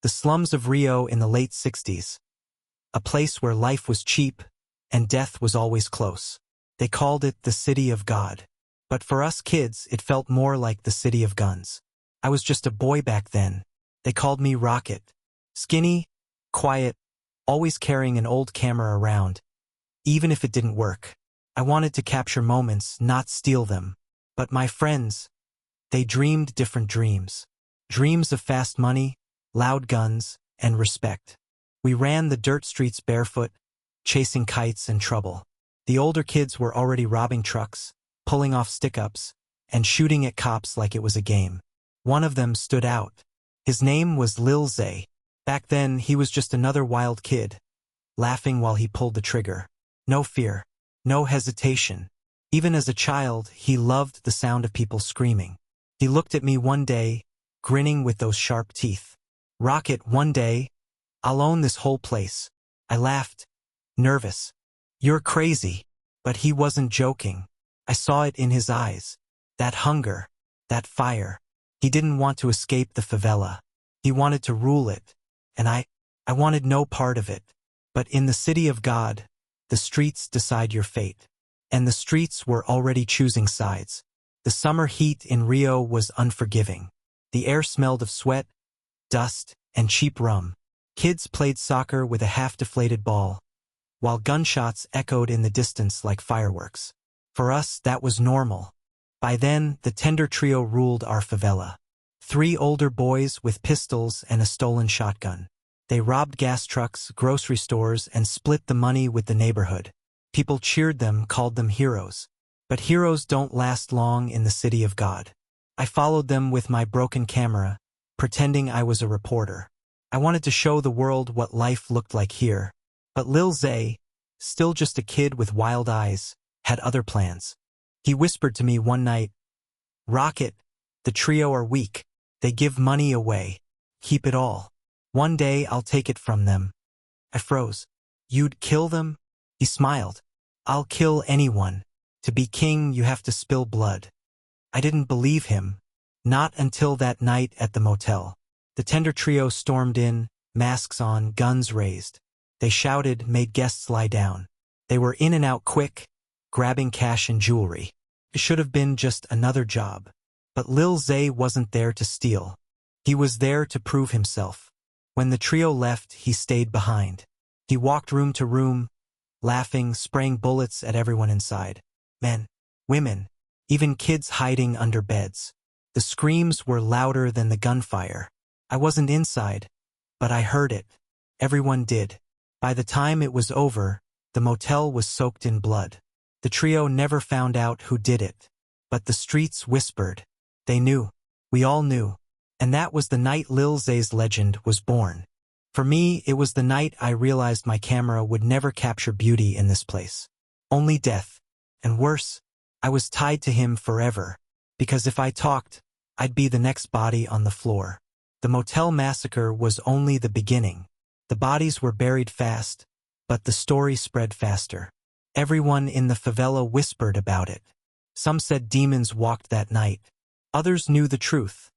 the slums of Rio in the late 60s. A place where life was cheap and death was always close. They called it the City of God. But for us kids, it felt more like the City of Guns. I was just a boy back then. They called me Rocket. Skinny, quiet, always carrying an old camera around. Even if it didn't work. I wanted to capture moments, not steal them. But my friends, they dreamed different dreams. Dreams of fast money, loud guns, and respect. We ran the dirt streets barefoot, chasing kites and trouble. The older kids were already robbing trucks, pulling off stick-ups, and shooting at cops like it was a game. One of them stood out. His name was Lil Zay. Back then, he was just another wild kid, laughing while he pulled the trigger. No fear, no hesitation. Even as a child, he loved the sound of people screaming. He looked at me one day, grinning with those sharp teeth. Rocket, one day, I'll own this whole place. I laughed, nervous. You're crazy. But he wasn't joking. I saw it in his eyes. That hunger, that fire. He didn't want to escape the favela. He wanted to rule it. And I wanted no part of it. But in the City of God, the streets decide your fate. And the streets were already choosing sides. The summer heat in Rio was unforgiving. The air smelled of sweat, dust, and cheap rum. Kids played soccer with a half-deflated ball, while gunshots echoed in the distance like fireworks. For us, that was normal. By then, the Tender Trio ruled our favela. 3 older boys with pistols and a stolen shotgun. They robbed gas trucks, grocery stores, and split the money with the neighborhood. People cheered them, called them heroes. But heroes don't last long in the City of God. I followed them with my broken camera, pretending I was a reporter. I wanted to show the world what life looked like here. But Lil Zay, still just a kid with wild eyes, had other plans. He whispered to me one night, "Rocket, the trio are weak. They give money away. Keep it all. One day I'll take it from them." I froze. "You'd kill them?" He smiled. "I'll kill anyone. To be king, you have to spill blood." I didn't believe him. Not until that night at the motel. The Tender Trio stormed in, masks on, guns raised. They shouted, made guests lie down. They were in and out quick, grabbing cash and jewelry. It should have been just another job. But Lil Zay wasn't there to steal. He was there to prove himself. When the trio left, he stayed behind. He walked room to room, laughing, spraying bullets at everyone inside. Men, women, even kids hiding under beds. The screams were louder than the gunfire. I wasn't inside, but I heard it. Everyone did. By the time it was over, the motel was soaked in blood. The trio never found out who did it. But the streets whispered. They knew. We all knew. And that was the night Lil Zay's legend was born. For me, it was the night I realized my camera would never capture beauty in this place. Only death. And worse, I was tied to him forever. Because if I talked, I'd be the next body on the floor. The motel massacre was only the beginning. The bodies were buried fast, but the story spread faster. Everyone in the favela whispered about it. Some said demons walked that night. Others knew the truth.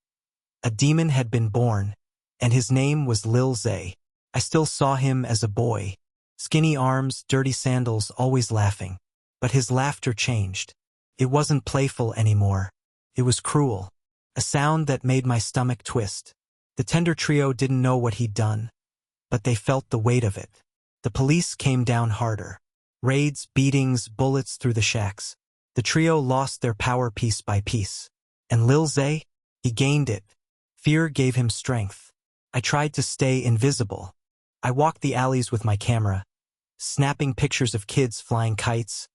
A demon had been born, and his name was Lil Zay. I still saw him as a boy. Skinny arms, dirty sandals, always laughing. But his laughter changed. It wasn't playful anymore. It was cruel. A sound that made my stomach twist. The Tender Trio didn't know what he'd done, but they felt the weight of it. The police came down harder. Raids, beatings, bullets through the shacks. The trio lost their power piece by piece. And Lil Zay? He gained it. Fear gave him strength. I tried to stay invisible. I walked the alleys with my camera, snapping pictures of kids flying kites,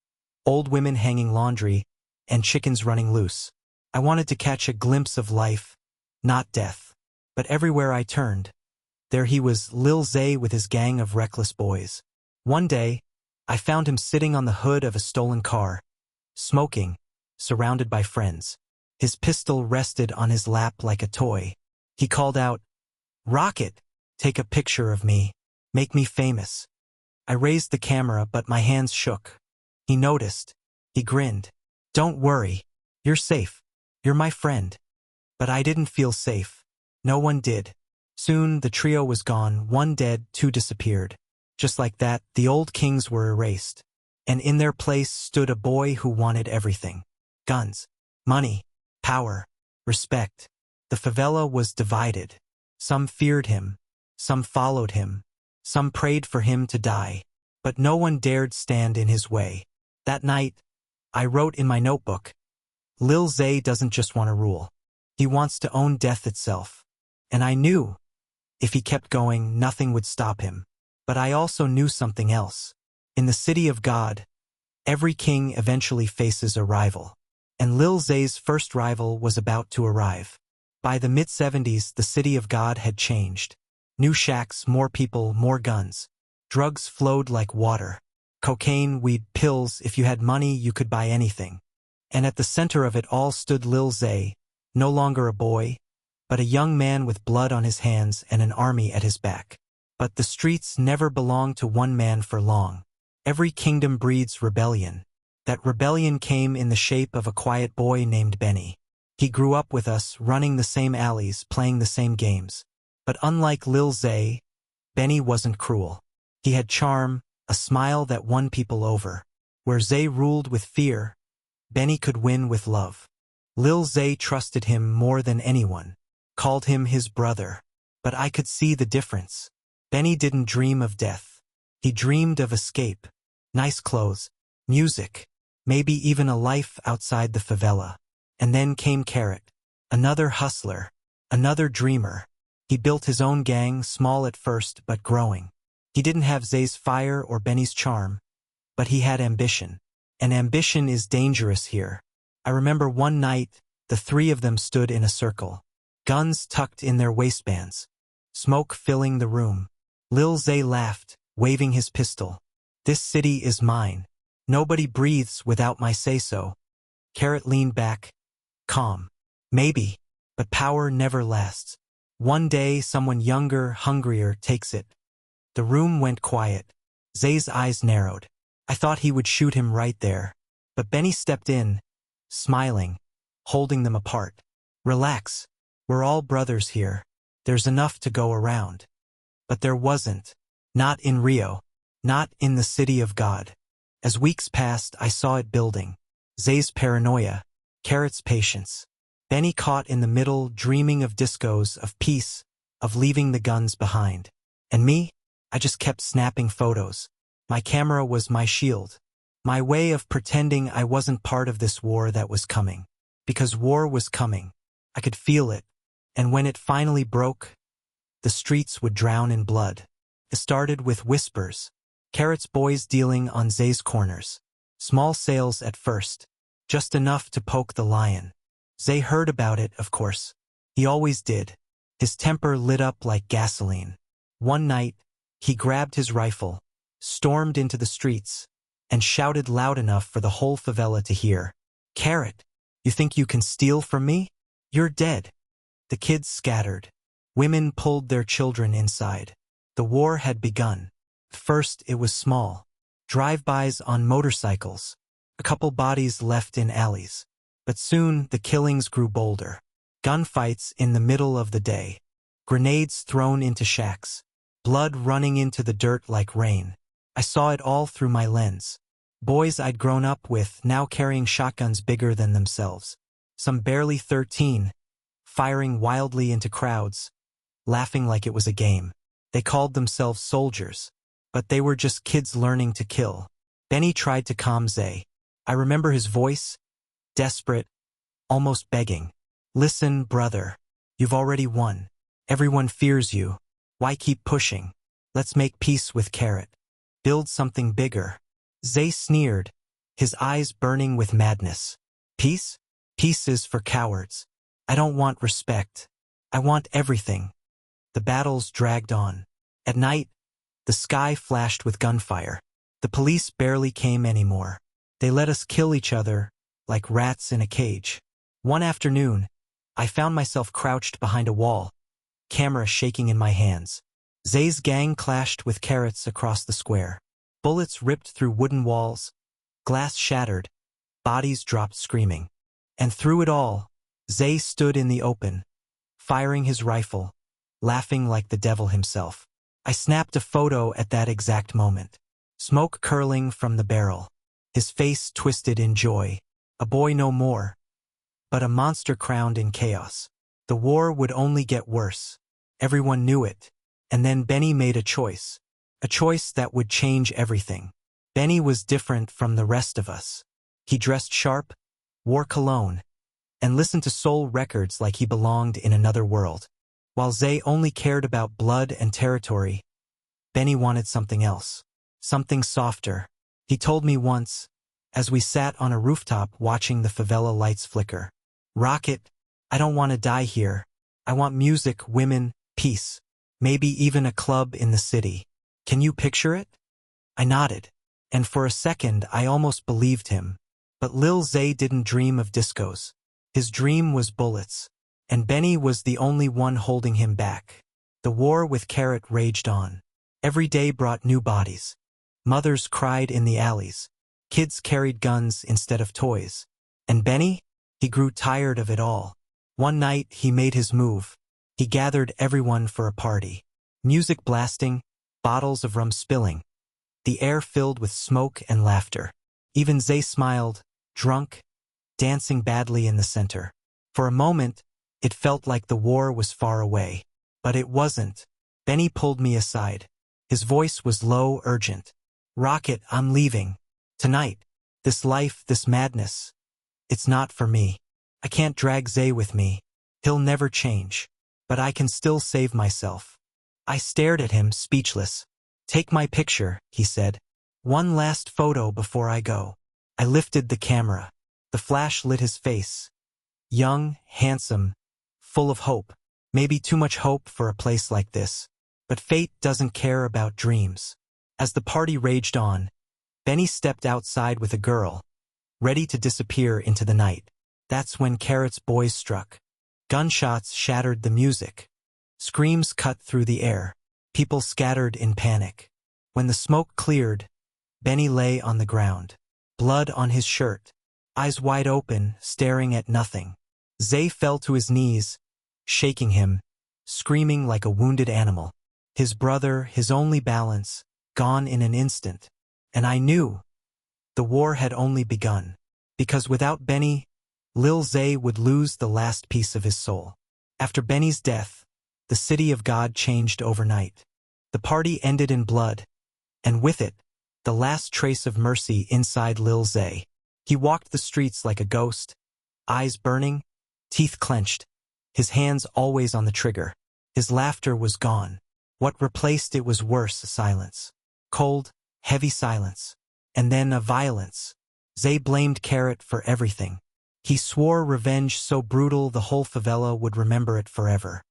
old women hanging laundry, and chickens running loose. I wanted to catch a glimpse of life, not death. But everywhere I turned, there he was, Lil Zay with his gang of reckless boys. One day, I found him sitting on the hood of a stolen car, smoking, surrounded by friends. His pistol rested on his lap like a toy. He called out, "Rocket, take a picture of me. Make me famous." I raised the camera, but my hands shook. He noticed. He grinned. "Don't worry. You're safe. You're my friend." But I didn't feel safe. No one did. Soon, the trio was gone, one dead, two disappeared. Just like that, the old kings were erased. And in their place stood a boy who wanted everything. Guns, money, power, respect. The favela was divided. Some feared him. Some followed him. Some prayed for him to die. But no one dared stand in his way. That night, I wrote in my notebook, Lil Zay doesn't just want to rule. He wants to own death itself. And I knew, if he kept going, nothing would stop him. But I also knew something else. In the city of God, every king eventually faces a rival. And Lil Zay's first rival was about to arrive. By the mid-70s, the city of God had changed. New shacks, more people, more guns. Drugs flowed like water. Cocaine, weed, pills, if you had money, you could buy anything. And at the center of it all stood Lil Zay, no longer a boy, but a young man with blood on his hands and an army at his back. But the streets never belonged to one man for long. Every kingdom breeds rebellion. That rebellion came in the shape of a quiet boy named Benny. He grew up with us, running the same alleys, playing the same games. But unlike Lil Zay, Benny wasn't cruel. He had charm, a smile that won people over. Where Zay ruled with fear, Benny could win with love. Lil Zay trusted him more than anyone, called him his brother. But I could see the difference. Benny didn't dream of death. He dreamed of escape, nice clothes, music, maybe even a life outside the favela. And then came Carrot, another hustler, another dreamer. He built his own gang, small at first but growing. He didn't have Zay's fire or Benny's charm, but he had ambition. And ambition is dangerous here. I remember one night, the three of them stood in a circle, guns tucked in their waistbands, smoke filling the room. Lil Zay laughed, waving his pistol. This city is mine. Nobody breathes without my say-so. Carrot leaned back, calm. Maybe, but power never lasts. One day, someone younger, hungrier, takes it. The room went quiet. Zay's eyes narrowed. I thought he would shoot him right there. But Benny stepped in, smiling, holding them apart. Relax. We're all brothers here. There's enough to go around. But there wasn't. Not in Rio. Not in the city of God. As weeks passed, I saw it building. Zay's paranoia. Carrot's patience. Benny caught in the middle, dreaming of discos, of peace, of leaving the guns behind. And me? I just kept snapping photos. My camera was my shield. My way of pretending I wasn't part of this war that was coming. Because war was coming. I could feel it. And when it finally broke, the streets would drown in blood. It started with whispers. Carrot's boys dealing on Zay's corners. Small sales at first. Just enough to poke the lion. Zay heard about it, of course. He always did. His temper lit up like gasoline. One night, he grabbed his rifle, stormed into the streets, and shouted loud enough for the whole favela to hear. Carrot, you think you can steal from me? You're dead. The kids scattered. Women pulled their children inside. The war had begun. First, it was small. Drive-bys on motorcycles. A couple bodies left in alleys. But soon, the killings grew bolder. Gunfights in the middle of the day. Grenades thrown into shacks. Blood running into the dirt like rain. I saw it all through my lens. Boys I'd grown up with now carrying shotguns bigger than themselves. Some barely 13, firing wildly into crowds, laughing like it was a game. They called themselves soldiers, but they were just kids learning to kill. Benny tried to calm Zay. I remember his voice, desperate, almost begging. Listen, brother. You've already won. Everyone fears you. Why keep pushing? Let's make peace with Carrot. Build something bigger. Zay sneered, his eyes burning with madness. Peace? Peace is for cowards. I don't want respect. I want everything. The battles dragged on. At night, the sky flashed with gunfire. The police barely came anymore. They let us kill each other, like rats in a cage. One afternoon, I found myself crouched behind a wall, camera shaking in my hands. Zay's gang clashed with Carrot's across the square. Bullets ripped through wooden walls, glass shattered, bodies dropped screaming. And through it all, Zay stood in the open, firing his rifle, laughing like the devil himself. I snapped a photo at that exact moment. Smoke curling from the barrel. His face twisted in joy. A boy no more, but a monster crowned in chaos. The war would only get worse. Everyone knew it. And then Benny made a choice. A choice that would change everything. Benny was different from the rest of us. He dressed sharp, wore cologne, and listened to soul records like he belonged in another world. While Zay only cared about blood and territory, Benny wanted something else. Something softer. He told me once, as we sat on a rooftop watching the favela lights flicker, "Rocket, I don't want to die here. I want music, women, peace. Maybe even a club in the city. Can you picture it?" I nodded, and for a second I almost believed him. But Lil Zay didn't dream of discos. His dream was bullets, and Benny was the only one holding him back. The war with Carrot raged on. Every day brought new bodies. Mothers cried in the alleys. Kids carried guns instead of toys. And Benny? He grew tired of it all. One night, he made his move. He gathered everyone for a party. Music blasting, bottles of rum spilling. The air filled with smoke and laughter. Even Zay smiled, drunk, dancing badly in the center. For a moment, it felt like the war was far away. But it wasn't. Benny pulled me aside. His voice was low, urgent. "Rocket, I'm leaving. Tonight. This life, this madness. It's not for me. I can't drag Zay with me. He'll never change. But I can still save myself." I stared at him, speechless. "Take my picture," he said. "One last photo before I go." I lifted the camera. The flash lit his face. Young, handsome, full of hope. Maybe too much hope for a place like this. But fate doesn't care about dreams. As the party raged on, Benny stepped outside with a girl, ready to disappear into the night. That's when Carrot's boys struck. Gunshots shattered the music. Screams cut through the air. People scattered in panic. When the smoke cleared, Benny lay on the ground. Blood on his shirt. Eyes wide open, staring at nothing. Zay fell to his knees, shaking him, screaming like a wounded animal. His brother, his only balance, gone in an instant. And I knew the war had only begun. Because without Benny, Lil Zay would lose the last piece of his soul. After Benny's death, the city of God changed overnight. The party ended in blood, and with it, the last trace of mercy inside Lil Zay. He walked the streets like a ghost, eyes burning, teeth clenched, his hands always on the trigger. His laughter was gone. What replaced it was worse, silence. Cold, heavy silence. And then a violence. Zay blamed Carrot for everything. He swore revenge so brutal the whole favela would remember it forever.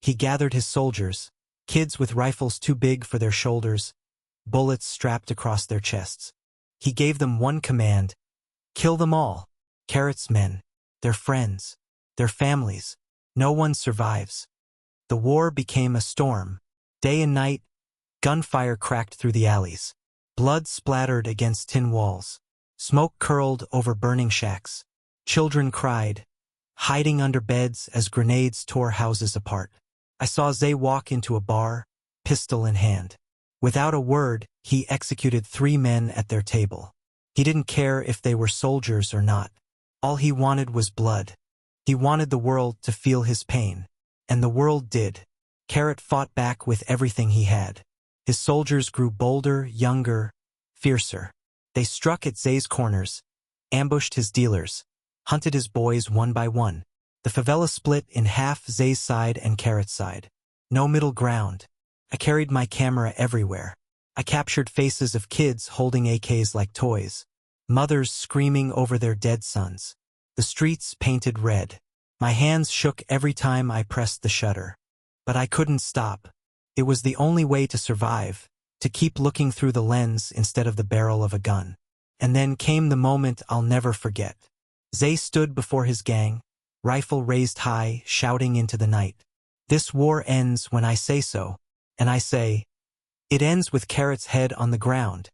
He gathered his soldiers, kids with rifles too big for their shoulders, bullets strapped across their chests. He gave them one command: kill them all. Carrot's men, their friends, their families. No one survives. The war became a storm. Day and night, gunfire cracked through the alleys. Blood splattered against tin walls. Smoke curled over burning shacks. Children cried, hiding under beds as grenades tore houses apart. I saw Zay walk into a bar, pistol in hand. Without a word, he executed 3 men at their table. He didn't care if they were soldiers or not. All he wanted was blood. He wanted the world to feel his pain. And the world did. Carrot fought back with everything he had. His soldiers grew bolder, younger, fiercer. They struck at Zay's corners, ambushed his dealers, hunted his boys one by one. The favela split in half, Zay's side and Carrot's side. No middle ground. I carried my camera everywhere. I captured faces of kids holding AKs like toys. Mothers screaming over their dead sons. The streets painted red. My hands shook every time I pressed the shutter. But I couldn't stop. It was the only way to survive, to keep looking through the lens instead of the barrel of a gun. And then came the moment I'll never forget. Zay stood before his gang, rifle raised high, shouting into the night. "This war ends when I say so." And I say, "It ends with Carrot's head on the ground."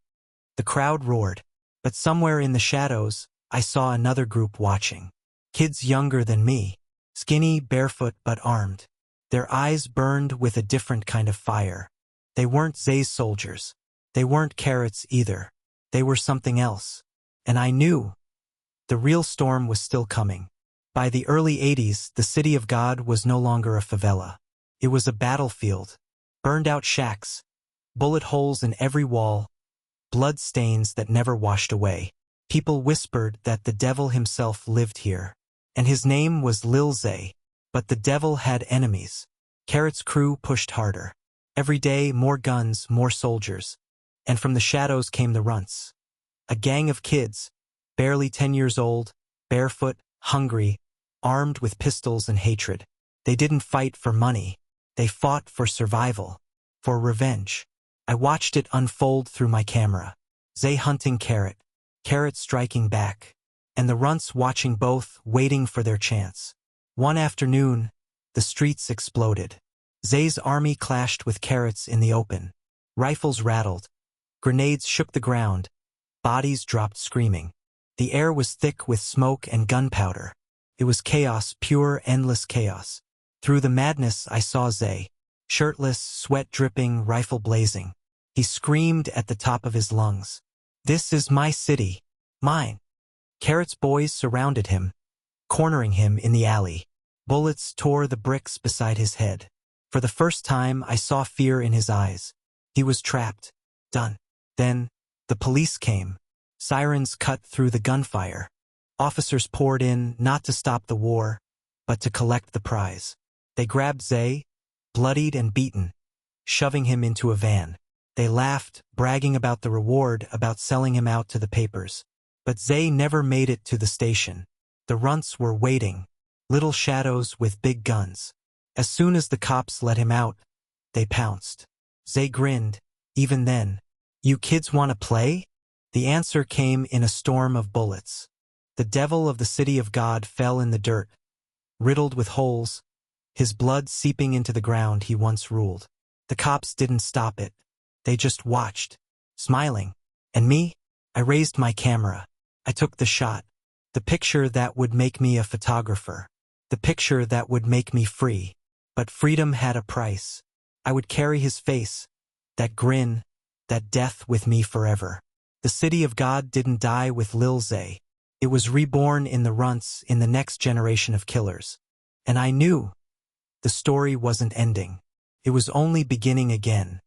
The crowd roared. But somewhere in the shadows, I saw another group watching. Kids younger than me. Skinny, barefoot, but armed. Their eyes burned with a different kind of fire. They weren't Zay's soldiers. They weren't Carrot's either. They were something else. And I knew the real storm was still coming. By the early 80s, the city of God was no longer a favela. It was a battlefield. Burned-out shacks, bullet holes in every wall, blood stains that never washed away. People whispered that the devil himself lived here. And his name was Lil Zay. But the devil had enemies. Carrot's crew pushed harder. Every day, more guns, more soldiers. And from the shadows came the runts. A gang of kids, barely 10 years old, barefoot, hungry, armed with pistols and hatred. They didn't fight for money. They fought for survival, for revenge. I watched it unfold through my camera. Zay hunting Carrot, Carrot striking back, and the runts watching both, waiting for their chance. One afternoon, the streets exploded. Zay's army clashed with Carrot's in the open. Rifles rattled. Grenades shook the ground. Bodies dropped screaming. The air was thick with smoke and gunpowder. It was chaos, pure, endless chaos. Through the madness, I saw Zay, shirtless, sweat dripping, rifle blazing. He screamed at the top of his lungs. "This is my city. Mine." Carrot's boys surrounded him, cornering him in the alley. Bullets tore the bricks beside his head. For the first time, I saw fear in his eyes. He was trapped. Done. Then, the police came. Sirens cut through the gunfire. Officers poured in, not to stop the war, but to collect the prize. They grabbed Zay, bloodied and beaten, shoving him into a van. They laughed, bragging about the reward, about selling him out to the papers. But Zay never made it to the station. The runts were waiting, little shadows with big guns. As soon as the cops let him out, they pounced. Zay grinned. Even then, "You kids want to play?" The answer came in a storm of bullets. The devil of the city of God fell in the dirt, riddled with holes, his blood seeping into the ground he once ruled. The cops didn't stop it. They just watched, smiling. And me? I raised my camera. I took the shot. The picture that would make me a photographer. The picture that would make me free. But freedom had a price. I would carry his face, that grin, that death with me forever. The city of God didn't die with Lil Zay. It was reborn in the runts, in the next generation of killers. And I knew the story wasn't ending. It was only beginning again.